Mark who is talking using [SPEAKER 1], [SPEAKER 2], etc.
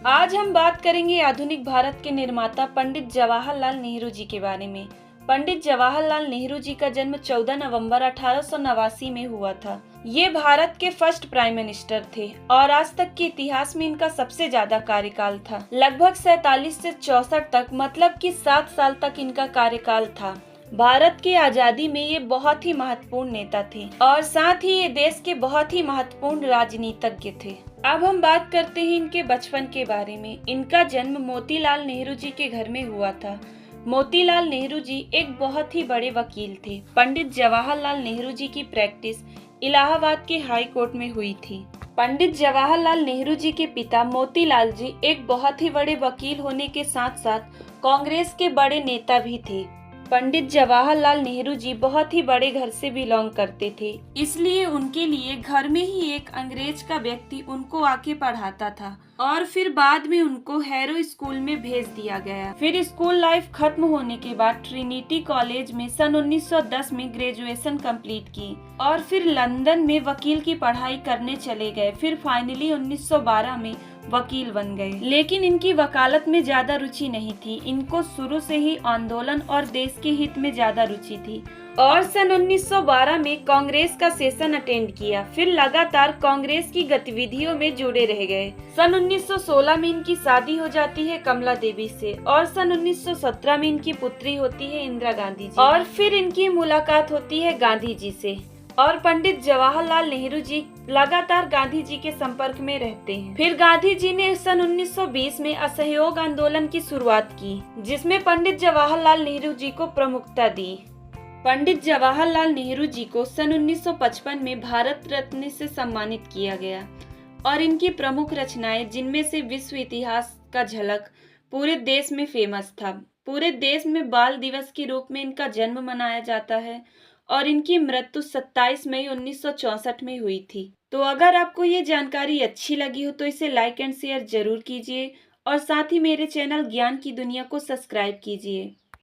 [SPEAKER 1] आज हम बात करेंगे आधुनिक भारत के निर्माता पंडित जवाहरलाल नेहरू जी के बारे में। पंडित जवाहरलाल नेहरू जी का जन्म 14 नवंबर 1889 में हुआ था। ये भारत के फर्स्ट प्राइम मिनिस्टर थे और आज तक के इतिहास में इनका सबसे ज्यादा कार्यकाल था। लगभग 47 से 64 तक, मतलब कि 7 साल तक इनका कार्यकाल था। भारत की आजादी में ये बहुत ही महत्वपूर्ण नेता थे और साथ ही ये देश के बहुत ही महत्वपूर्ण राजनीतिज्ञ थे। अब हम बात करते हैं इनके बचपन के बारे में। इनका जन्म मोतीलाल नेहरू जी के घर में हुआ था। मोतीलाल नेहरू जी एक बहुत ही बड़े वकील थे। पंडित जवाहरलाल नेहरू जी की प्रैक्टिस इलाहाबाद के हाई कोर्ट में हुई थी। पंडित जवाहरलाल नेहरू जी के पिता मोतीलाल जी एक बहुत ही बड़े वकील होने के साथ साथ कांग्रेस के बड़े नेता भी थे। पंडित जवाहरलाल नेहरू जी बहुत ही बड़े घर से बिलोंग करते थे, इसलिए उनके लिए घर में ही एक अंग्रेज का व्यक्ति उनको आके पढ़ाता था और फिर बाद में उनको हैरो स्कूल में भेज दिया गया। फिर स्कूल लाइफ खत्म होने के बाद ट्रिनिटी कॉलेज में सन 1910 में ग्रेजुएशन कंप्लीट की और फिर लंदन में वकील की पढ़ाई करने चले गए। फिर फाइनली 1912 में वकील बन गए। लेकिन इनकी वकालत में ज्यादा रुचि नहीं थी। इनको शुरू से ही आंदोलन और देश के हित में ज्यादा रुचि थी और सन 1912 में कांग्रेस का सेशन अटेंड किया। फिर लगातार कांग्रेस की गतिविधियों में जुड़े रह गए। सन 1916 में इनकी शादी हो जाती है कमला देवी से और सन 1917 में इनकी पुत्री होती है इंदिरा गांधी जी और फिर इनकी मुलाकात होती है गांधी जी से। और पंडित जवाहरलाल नेहरू जी लगातार गांधी जी के संपर्क में रहते हैं। फिर गांधी जी ने सन 1920 में असहयोग आंदोलन की शुरुआत की, जिसमें पंडित जवाहरलाल नेहरू जी को प्रमुखता दी। पंडित जवाहरलाल नेहरू जी को सन 1955 में भारत रत्न से सम्मानित किया गया और इनकी प्रमुख रचनाएं, जिनमें से विश्व इतिहास का झलक, पूरे देश में फेमस था। पूरे देश में बाल दिवस के रूप में इनका जन्म मनाया जाता है और इनकी मृत्यु 27 मई 1964 में हुई थी। तो अगर आपको ये जानकारी अच्छी लगी हो तो इसे लाइक एंड शेयर जरूर कीजिए और साथ ही मेरे चैनल ज्ञान की दुनिया को सब्सक्राइब कीजिए।